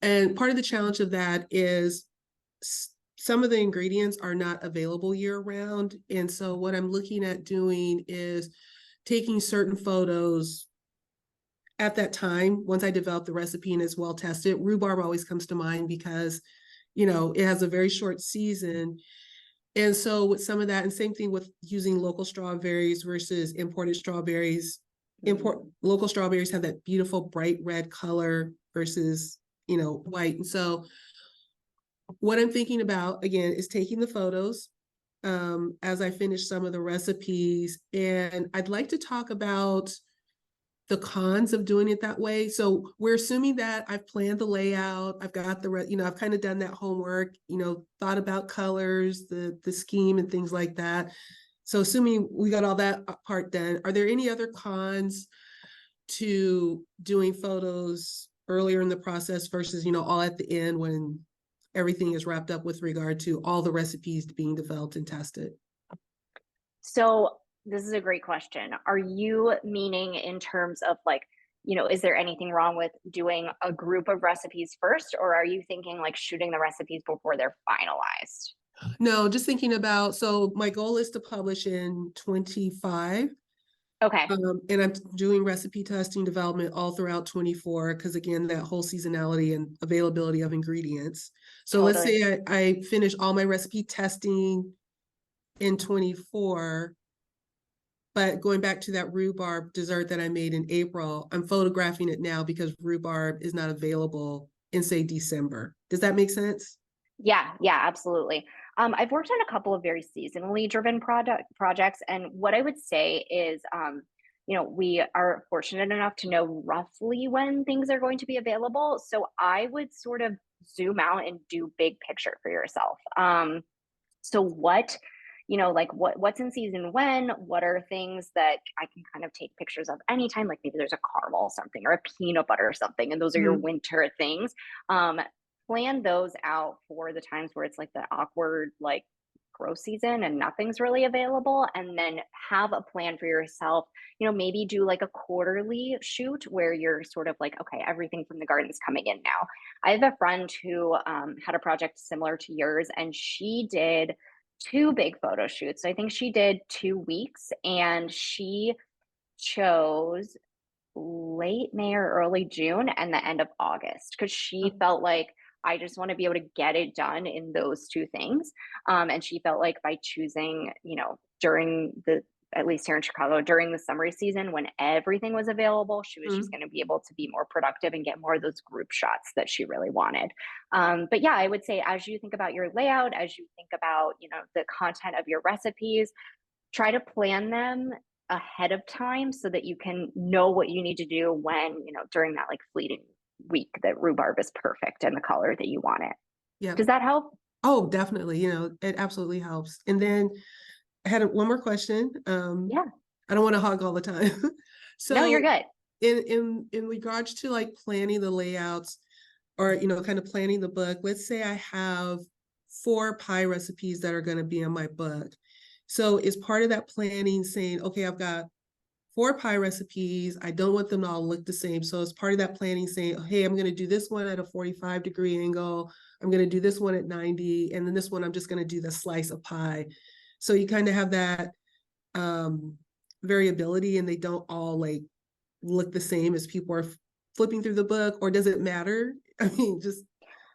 And part of the challenge of that is some of the ingredients are not available year round. And so what I'm looking at doing is taking certain photos at that time. Once I develop the recipe and it's well tested, rhubarb always comes to mind because, it has a very short season. And so with some of that, and same thing with using local strawberries versus imported strawberries, local strawberries have that beautiful bright red color versus, white. And so what I'm thinking about, again, is taking the photos as I finish some of the recipes. And I'd like to talk about the cons of doing it that way. So we're assuming that I've planned the layout. I've got I've kind of done that homework, thought about colors, the scheme and things like that. So assuming we got all that part done, are there any other cons to doing photos earlier in the process versus, all at the end when everything is wrapped up with regard to all the recipes being developed and tested? So this is a great question. Are you meaning in terms of like, is there anything wrong with doing a group of recipes first, or are you thinking like shooting the recipes before they're finalized? No, just thinking about, so my goal is to publish in 25. Okay. And I'm doing recipe testing development all throughout 24, because again, that whole seasonality and availability of ingredients. So let's Totally. say I finish all my recipe testing in 24, but going back to that rhubarb dessert that I made in April, I'm photographing it now because rhubarb is not available in, say, December. Does that make sense? Yeah, yeah, absolutely. I've worked on a couple of very seasonally driven projects, and what I would say is, we are fortunate enough to know roughly when things are going to be available. So I would sort of zoom out and do big picture for yourself. So what, like what's in season when? What are things that I can kind of take pictures of anytime? Like maybe there's a caramel something or a peanut butter or something, and those are your Mhm. winter things. Um, Plan those out for the times where it's like the awkward, like grow season and nothing's really available, and then have a plan for yourself. Maybe do like a quarterly shoot where you're sort of like, okay, everything from the garden's coming in now. I have a friend who had a project similar to yours, and she did two big photo shoots. I think she did 2 weeks, and she chose late May or early June and the end of August because she felt like, I just want to be able to get it done in those two things. And she felt like by choosing, during the, at least here in Chicago, during the summer season when everything was available, she was just Mhm. going to be able to be more productive and get more of those group shots that she really wanted. But yeah, I would say as you think about your layout, as you think about, the content of your recipes, try to plan them ahead of time so that you can know what you need to do when, during that like fleeting week that rhubarb is perfect and the color that you want it. Yeah. Does that help? Oh, definitely. It absolutely helps. And then I had one more question. Yeah. I don't want to hog all the time. No, you're So good. in regards to like planning the layouts, or kind of planning the book, let's say I have 4 pie recipes that are going to be in my book. So is part of that planning saying, okay, I've got 4 pie recipes. I don't want them to all look the same. So as part of that planning saying, oh, hey, I'm going to do this one at a 45-degree angle. I'm going to do this one at 90. And then this one, I'm just going to do the slice of pie. So you kind of have that um, variability, and they don't all like look the same as people are flipping through the book, or does it matter? I mean, just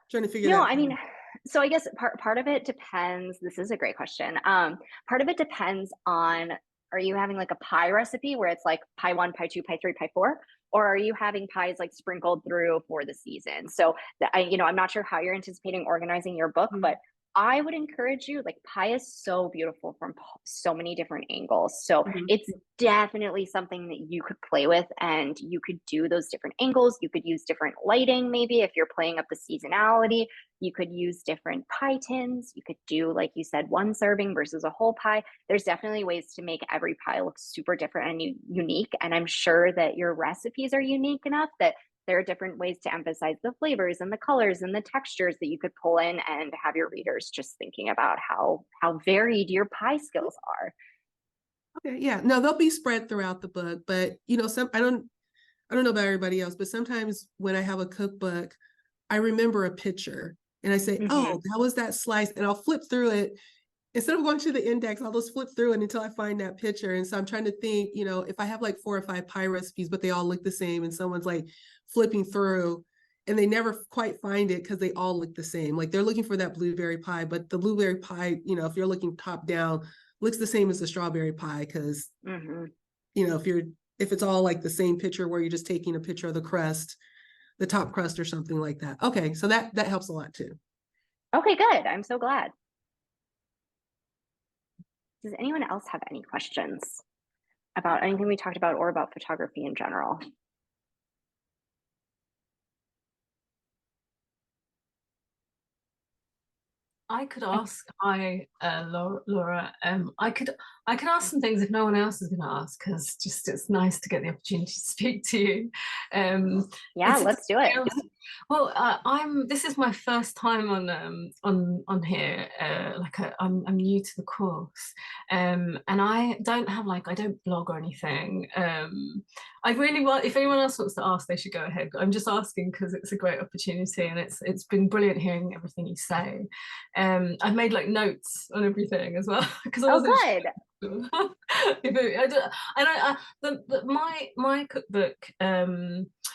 trying to figure No, that I out. mean, so I guess part of it depends. This is a great question. Part of it depends on, are you having like a pie recipe where it's like pie one, pie two, pie three, pie four? Or are you having pies like sprinkled through for the season? So I'm not sure how you're anticipating organizing your book, Mhm. but I would encourage you, like pie is so beautiful from so many different angles. So Mhm. it's definitely something that you could play with, and you could do those different angles. You could use different lighting, maybe if you're playing up the seasonality. You could use different pie tins. You could do, like you said, one serving versus a whole pie. There's definitely ways to make every pie look super different and unique. And I'm sure that your recipes are unique enough that there are different ways to emphasize the flavors and the colors and the textures that you could pull in and have your readers just thinking about how varied your pie skills are. Okay, yeah, no, they'll be spread throughout the book, but some I don't know about everybody else, but sometimes when I have a cookbook, I remember a picture and I say, Mm-hmm. oh, that was that slice, and I'll flip through it. Instead of going to the index, I'll just flip through it until I find that picture. And so I'm trying to think, if I have like 4 or 5 pie recipes, but they all look the same, and someone's like flipping through and they never quite find it because they all look the same. Like they're looking for that blueberry pie, but the blueberry pie, if you're looking top down, looks the same as the strawberry pie because, Mm-hmm. if it's all like the same picture where you're just taking a picture of the crust, the top crust or something like that. Okay, so that helps a lot too. Okay, good. I'm so glad. Does anyone else have any questions about anything we talked about or about photography in general? I could ask, Laura. I could ask some things if no one else is going to ask, because just it's nice to get the opportunity to speak to you. Yeah, It's a let's do it. well, This is my first time on here. I'm new to the course, and I don't have I don't blog or anything. I really want, if anyone else wants to ask, they should go ahead. I'm just asking because it's a great opportunity, and it's been brilliant hearing everything you say. I've made notes on everything as well because I Oh, wasn't good. sure My cookbook,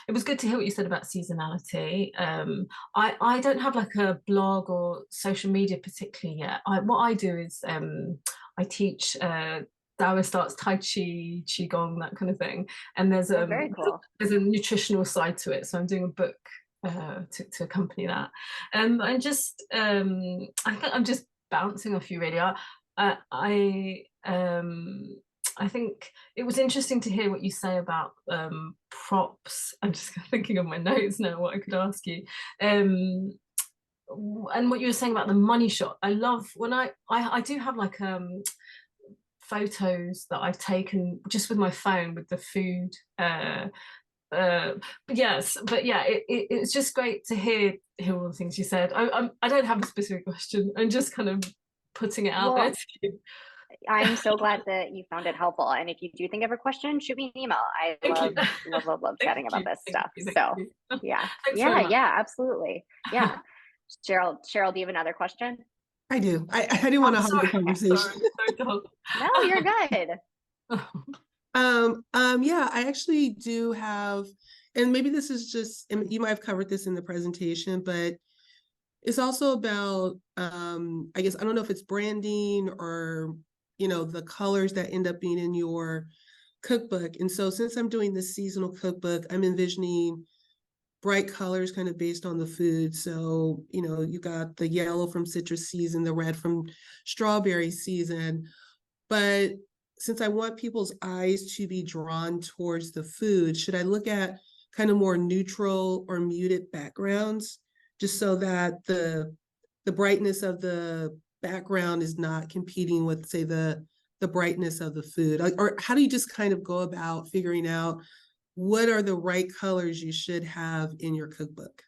it was good to hear what you said about seasonality. I don't have like a blog or social media particularly yet. What I do is I teach Taoist arts, Tai Chi, Qigong, that kind of thing. And Oh, very cool. there's a nutritional side to it. So I'm doing a book to accompany that. And just I think I'm just bouncing off you really. I think it was interesting to hear what you say about props. I'm just thinking of my notes now, what I could ask you. And what you were saying about the money shot. I love when I do have like photos that I've taken just with my phone with the food. But yeah, it's just great to hear all the things you said. I don't have a specific question. I'm just kind of putting it out there Well, to you. I'm so glad that you found it helpful. And if you do think of a question, shoot me an email. I Thank you. love Thank chatting about you. this Thank stuff. you. Thank So you. yeah, Thanks very much. absolutely. Yeah. Cheryl, do you have another question? I do. I didn't want to hold the Sorry, conversation. sorry to hold. No, you're good. Yeah, I actually do have, and maybe this is just, and you might have covered this in the presentation, but it's also about, I guess, I don't know if it's branding or, the colors that end up being in your cookbook. And so since I'm doing this seasonal cookbook, I'm envisioning bright colors kind of based on the food. So, you got the yellow from citrus season, the red from strawberry season. But since I want people's eyes to be drawn towards the food, should I look at kind of more neutral or muted backgrounds, just so that the brightness of the background is not competing with, say, the brightness of the food? Or how do you just kind of go about figuring out what are the right colors you should have in your cookbook?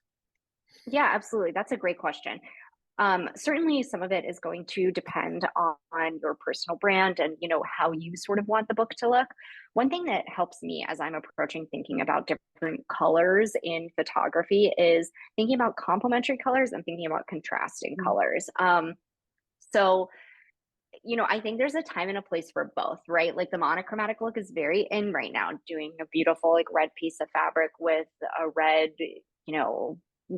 Yeah, absolutely. That's a great question. Certainly some of it is going to depend on your personal brand and how you sort of want the book to look. One thing that helps me as I'm approaching thinking about different colors in photography is thinking about complementary colors and thinking about contrasting colors. So I think there's a time and a place for both, right? Like the monochromatic look is very in right now, doing a beautiful like red piece of fabric with a red,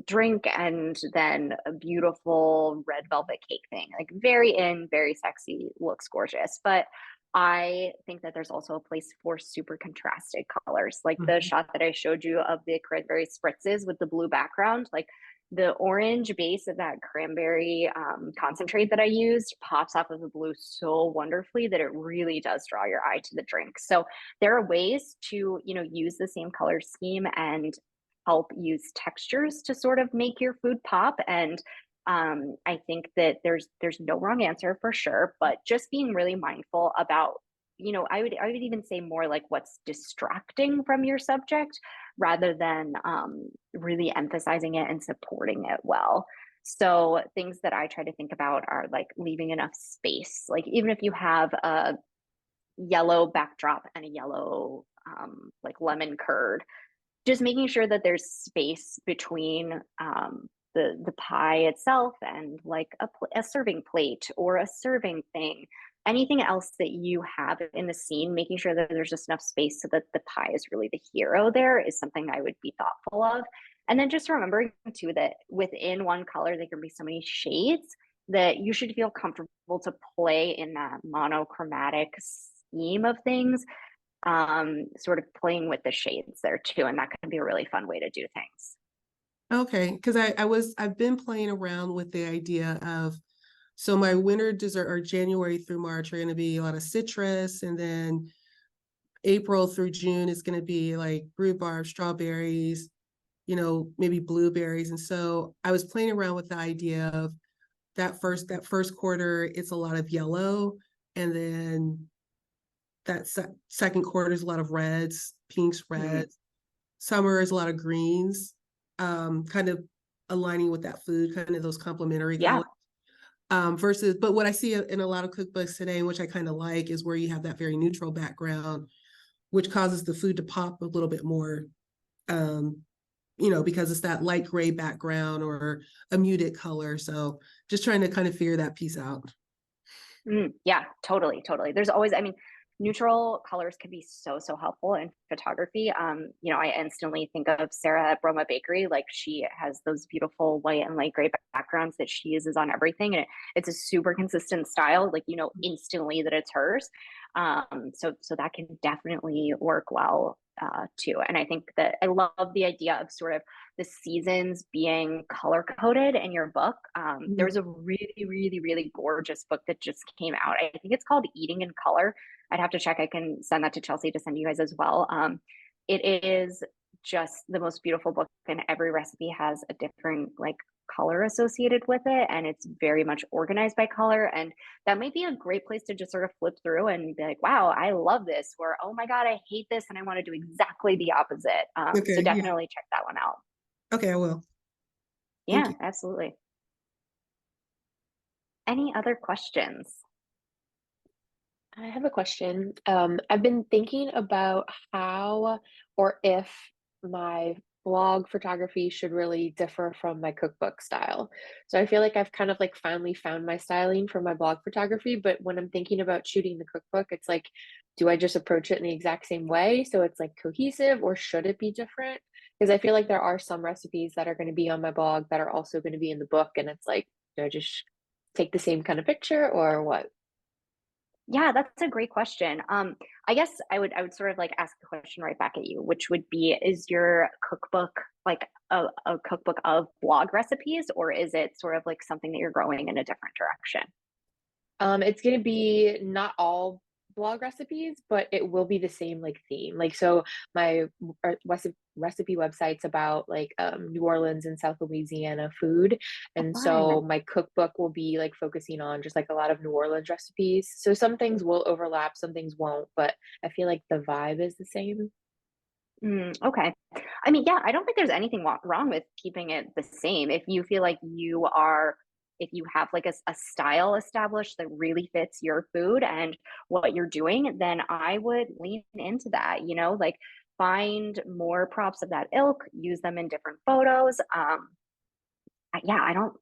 drink and then a beautiful red velvet cake thing. Like very in, very sexy, looks gorgeous. But I think that there's also a place for super contrasted colors. Like the shot that I showed you of the cranberry spritzes with the blue background, like the orange base of that cranberry concentrate that I used pops off of the blue so wonderfully that it really does draw your eye to the drink. So there are ways to, use the same color scheme and help use textures to sort of make your food pop. And I think that there's no wrong answer for sure, but just being really mindful about, I would even say more like what's distracting from your subject rather than really emphasizing it and supporting it well. So things that I try to think about are like leaving enough space. Like even if you have a yellow backdrop and a yellow like lemon curd, just making sure that there's space between the pie itself and like a serving plate or a serving thing. Anything else that you have in the scene, making sure that there's just enough space so that the pie is really the hero there is something I would be thoughtful of. And then just remembering too that within one color, there can be so many shades that you should feel comfortable to play in that monochromatic scheme of things, sort of playing with the shades there too. And that can be a really fun way to do things. Okay, because I've been playing around with the idea of, so my winter dessert or January through March are going to be a lot of citrus, and then April through June is going to be like rhubarb, strawberries, maybe blueberries. And so I was playing around with the idea of that first quarter, it's a lot of yellow, and then that second quarter is a lot of reds, pinks, reds. Summer is a lot of greens, kind of aligning with that food, kind of those complementary colors. Versus, but what I see in a lot of cookbooks today, which I kind of like, is where you have that very neutral background, which causes the food to pop a little bit more, because it's that light gray background or a muted color. So just trying to kind of figure that piece out. Yeah, totally, totally. There's always, I mean, neutral colors can be so, so helpful in photography. You know, I instantly think of Sarah at Broma Bakery. Like she has those beautiful white and light gray backgrounds that she uses on everything. And it's a super consistent style. Like, you know, instantly that it's hers. So that can definitely work well too. And I think that I love the idea of sort of the seasons being color coded in your book. There was a really, really, really gorgeous book that just came out. I think it's called Eating in Color. I'd have to check. I can send that to Chelsea to send you guys as well. It is just the most beautiful book, and every recipe has a different like color associated with it, and it's very much organized by color. And that might be a great place to just sort of flip through and be like, wow, I love this, or oh my god, I hate this and I want to do exactly the opposite. So Okay, yeah. definitely check that one out. Okay, I will. Thank Yeah, you. absolutely. Any other questions? I have a question. I've been thinking about how or if my blog photography should really differ from my cookbook style. So I feel like I've kind of like finally found my styling for my blog photography, but when I'm thinking about shooting the cookbook, it's like, do I just approach it in the exact same way so it's like cohesive, or should it be different? Because I feel like there are some recipes that are going to be on my blog that are also going to be in the book, and it's like, do I just take the same kind of picture or what? Yeah, that's a great question. I guess I would sort of like ask the question right back at you, which would be, is your cookbook like a cookbook of blog recipes, or is it sort of like something that you're growing in a different direction? It's gonna be not all blog recipes, but it will be the same like theme. Like so my recipe website's about like New Orleans and South Louisiana food. Oh, And fun. so my cookbook will be like focusing on just like a lot of New Orleans recipes. So some things will overlap, some things won't, but I feel like the vibe is the same. Okay. I mean, yeah, I don't think there's anything wrong with keeping it the same. If you feel like if you have like a style established that really fits your food and what you're doing, then I would lean into that, you know, like find more props of that ilk, use them in different photos. Yeah, I don't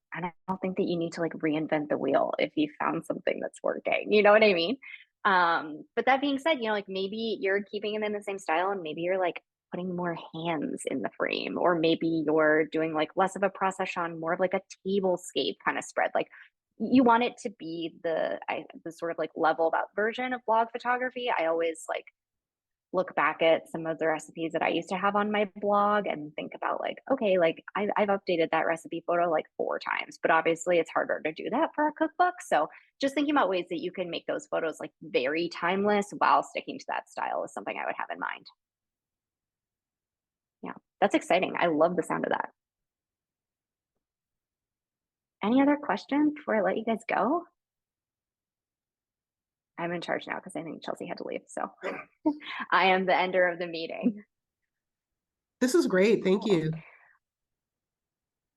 think that you need to like reinvent the wheel if you found something that's working. You know what I mean? But that being said, you know, like maybe you're keeping them in the same style and maybe you're like putting more hands in the frame, or maybe you're doing like less of a process on more of like a tablescape kind of spread. Like you want it to be the sort of like leveled up version of blog photography. I always like look back at some of the recipes that I used to have on my blog and think about like, okay, like I've updated that recipe photo like 4 times, but obviously it's harder to do that for a cookbook. So just thinking about ways that you can make those photos like very timeless while sticking to that style is something I would have in mind. Yeah, that's exciting. I love the sound of that. Any other questions before I let you guys go? I'm in charge now because I think Chelsea had to leave. So I am the ender of the meeting. This is great. Thank Cool. you.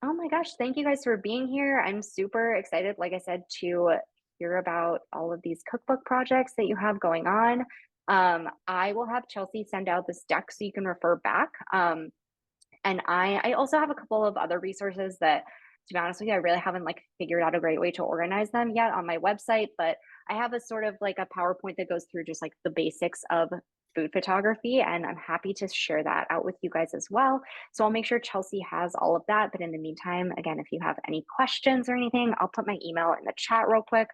Oh my gosh, thank you guys for being here. I'm super excited, like I said, to hear about all of these cookbook projects that you have going on. I will have Chelsea send out this deck so you can refer back. And I also have a couple of other resources that, to be honest with you, I really haven't like figured out a great way to organize them yet on my website, but I have a sort of like a PowerPoint that goes through just like the basics of food photography, and I'm happy to share that out with you guys as well. So I'll make sure Chelsea has all of that. But in the meantime, again, if you have any questions or anything, I'll put my email in the chat real quick.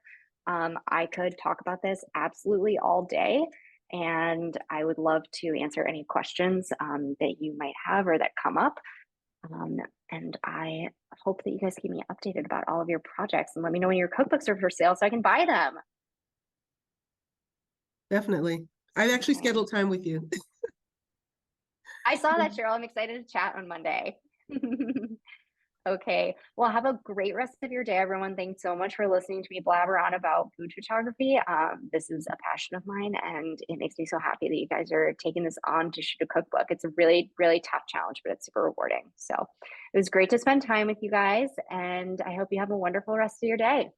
I could talk about this absolutely all day, and I would love to answer any questions that you might have or that come up. Um, and I hope that you guys keep me updated about all of your projects and let me know when your cookbooks are for sale so I can buy them. Definitely. I've actually Okay. scheduled time with you. I saw that, Cheryl. I'm excited to chat on Monday. Okay. Well, have a great rest of your day, everyone. Thanks so much for listening to me blabber on about food photography. This is a passion of mine, and it makes me so happy that you guys are taking this on to shoot a cookbook. It's a really, really tough challenge, but it's super rewarding. So it was great to spend time with you guys, and I hope you have a wonderful rest of your day.